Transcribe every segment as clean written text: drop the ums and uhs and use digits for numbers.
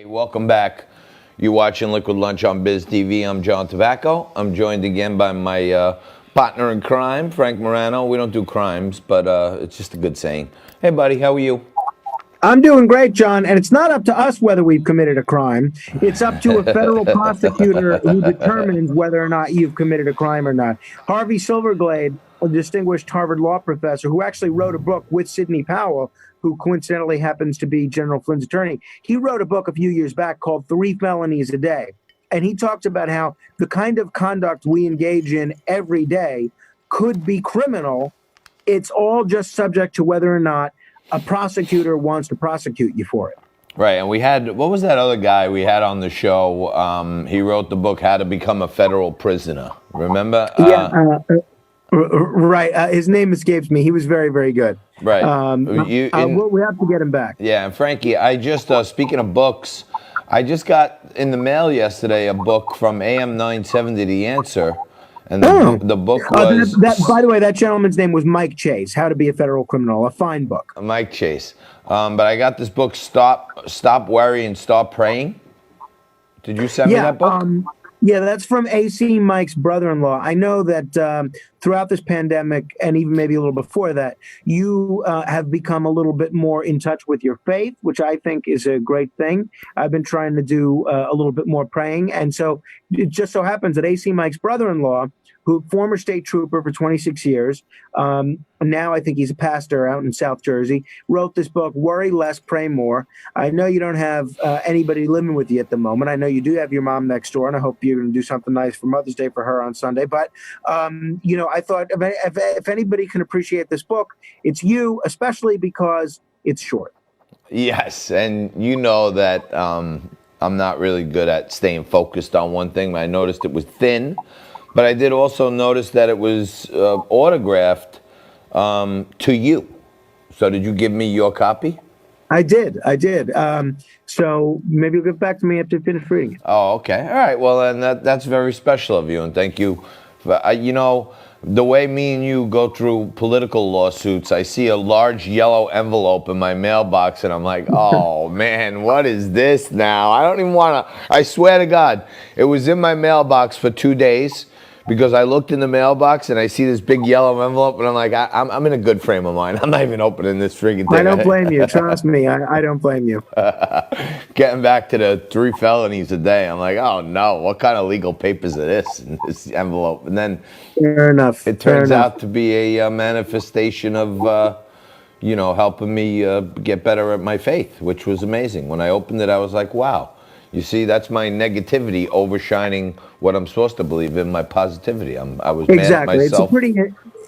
Welcome back. You're watching Liquid Lunch on Biz TV. I'm John Tobacco. I'm joined again by my partner in crime, Frank Morano. We don't do crimes, but it's just a good saying. Hey, buddy, how are you? I'm doing great, John, and it's not up to us whether we've committed a crime. It's up to a federal prosecutor who determines whether or not you've committed a crime or not. Harvey Silverglade, a distinguished Harvard law professor who actually wrote a book with Sidney Powell, who coincidentally happens to be General Flynn's attorney, he wrote a book a few years back called 3 Felonies a Day. And he talks about how the kind of conduct we engage in every day could be criminal. It's all just subject to whether or not a prosecutor wants to prosecute you for it. Right, and we had, what was that other guy we had on the show? He wrote the book, How to Become a Federal Prisoner. Remember? Right. His name escapes me. He was very, very good. Right. We have to get him back. Yeah, and Frankie, I just, speaking of books, I just got in the mail yesterday a book from AM 970, The Answer. And the book was... by the way, that gentleman's name was Mike Chase, How to Be a Federal Criminal, a fine book. Mike Chase. But I got this book, Stop Worrying, Start Praying. Did you send me that book? Yeah, that's from AC Mike's brother-in-law. I know that throughout this pandemic, and even maybe a little before that, you have become a little bit more in touch with your faith, which I think is a great thing. I've been trying to do a little bit more praying. And so it just so happens that AC Mike's brother-in-law, who former state trooper for 26 years, now I think he's a pastor out in South Jersey, wrote this book, Worry Less, Pray More. I know you don't have anybody living with you at the moment. I know you do have your mom next door, and I hope you're going to do something nice for Mother's Day for her on Sunday. But, I thought if anybody can appreciate this book, it's you, especially because it's short. Yes, and you know that I'm not really good at staying focused on one thing. I noticed it was thin. But I did also notice that it was autographed to you. So did you give me your copy? I did. So maybe you'll get back to me after you finish reading it. Oh, okay. All right. Well, then that's very special of you. And thank you. The way me and you go through political lawsuits, I see a large yellow envelope in my mailbox, and I'm like, oh, man, what is this now? I don't even want to. I swear to God, it was in my mailbox for 2 days. Because I looked in the mailbox and I see this big yellow envelope, and I'm like, I'm in a good frame of mind. I'm not even opening this freaking thing. I don't blame you. Trust me, I don't blame you. Getting back to the 3 felonies a day, I'm like, oh no, what kind of legal papers are this in this envelope? And then fair enough. It turns out to be a manifestation of, helping me get better at my faith, which was amazing. When I opened it, I was like, wow. You see, that's my negativity overshining what I'm supposed to believe in, my positivity. I was mad at myself.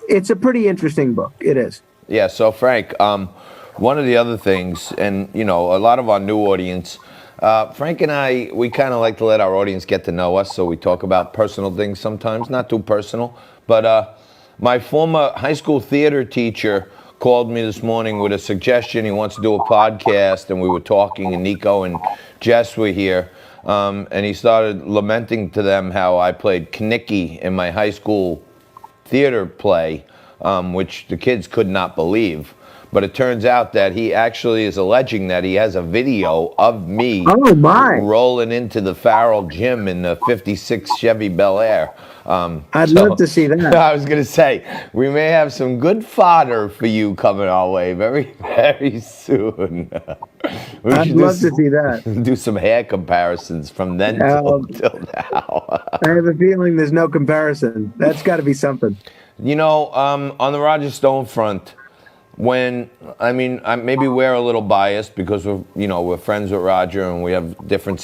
It's a pretty interesting book. It is. Yeah. So Frank, one of the other things, and a lot of our new audience, Frank and I, we kind of like to let our audience get to know us, so we talk about personal things sometimes, not too personal. But my former high school theater teacher called me this morning with a suggestion. He wants to do a podcast, and we were talking, and Nico and Jess were here, and he started lamenting to them how I played Knicky in my high school theater play, which the kids could not believe. But it turns out that he actually is alleging that he has a video of me rolling into the Farrell gym in the 56 Chevy Bel Air. I'd love to see that. I was going to say, we may have some good fodder for you coming our way very, very soon. I'd love to see that. Do some hair comparisons from then till now. I have a feeling there's no comparison. That's got to be something. On the Roger Stone front, maybe we're a little biased because we're friends with Roger and we have different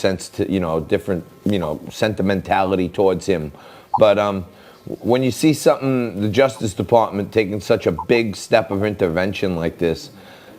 sentimentality towards him. But when you see the Justice Department taking such a big step of intervention like this,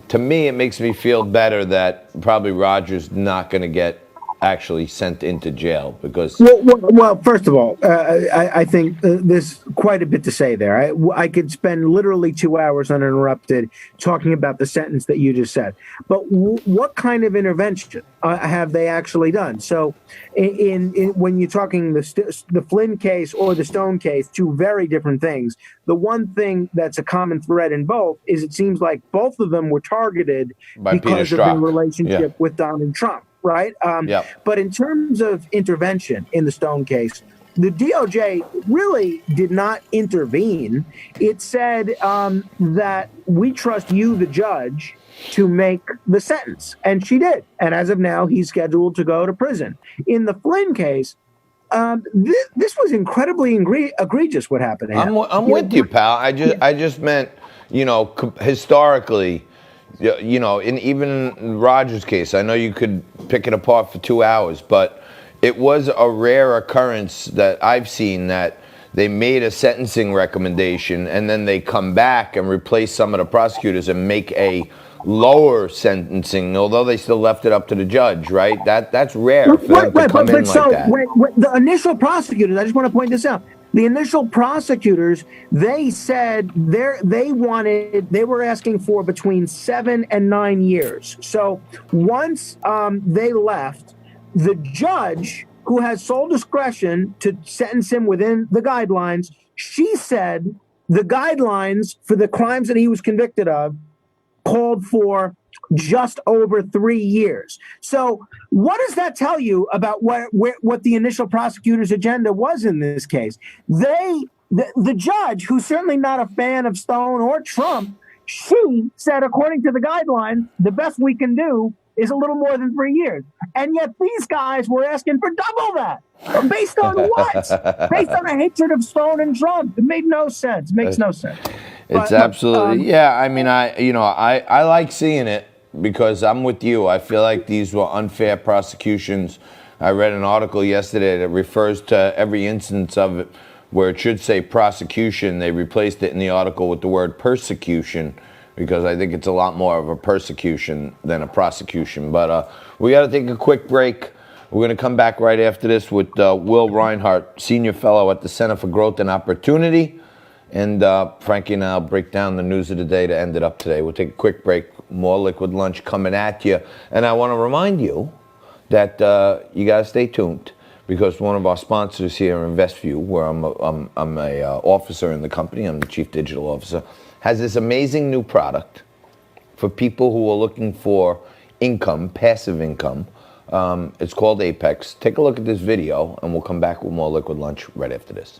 to me, it makes me feel better that probably Roger's not going to get actually sent into jail because... Well, first of all, I think there's quite a bit to say there. I could spend literally 2 hours uninterrupted talking about the sentence that you just said. But what kind of intervention have they actually done? So when you're talking the Flynn case or the Stone case, two very different things. The one thing that's a common thread in both is it seems like both of them were targeted because of their relationship with Donald Trump. right? Yep. But in terms of intervention in the Stone case, the DOJ really did not intervene. It said that we trust you, the judge, to make the sentence. And she did. And as of now, he's scheduled to go to prison. In the Flynn case, this was incredibly egregious what happened to him. I'm with you, pal. I just meant, historically, in even in Roger's case, I know you could pick it apart for 2 hours, but it was a rare occurrence that I've seen that they made a sentencing recommendation and then they come back and replace some of the prosecutors and make a lower sentencing, although they still left it up to the judge, right? That's rare for them to come in like that. When the initial prosecutors, I just want to point this out. The initial prosecutors, they said they were asking for between 7 and 9 years. So once they left, the judge, who has sole discretion to sentence him within the guidelines, she said the guidelines for the crimes that he was convicted of called for just over 3 years. So what does that tell you about what the initial prosecutor's agenda was in this case? The judge, who's certainly not a fan of Stone or Trump, she said, according to the guidelines, the best we can do is a little more than 3 years. And yet these guys were asking for double that. Based on what? Based on a hatred of Stone and Trump. It made no sense. It makes no sense. It's absolutely, yeah. I mean, I like seeing it because I'm with you. I feel like these were unfair prosecutions. I read an article yesterday that refers to every instance of it where it should say prosecution. They replaced it in the article with the word persecution, because I think it's a lot more of a persecution than a prosecution. But we got to take a quick break. We're going to come back right after this with Will Reinhart, Senior Fellow at the Center for Growth and Opportunity. And Frankie and I will break down the news of the day to end it up today. We'll take a quick break. More Liquid Lunch coming at you. And I want to remind you that you got to stay tuned, because one of our sponsors here, InvestView, where I'm a officer in the company, I'm the Chief Digital Officer, has this amazing new product for people who are looking for income, passive income. It's called Apex. Take a look at this video, and we'll come back with more Liquid Lunch right after this.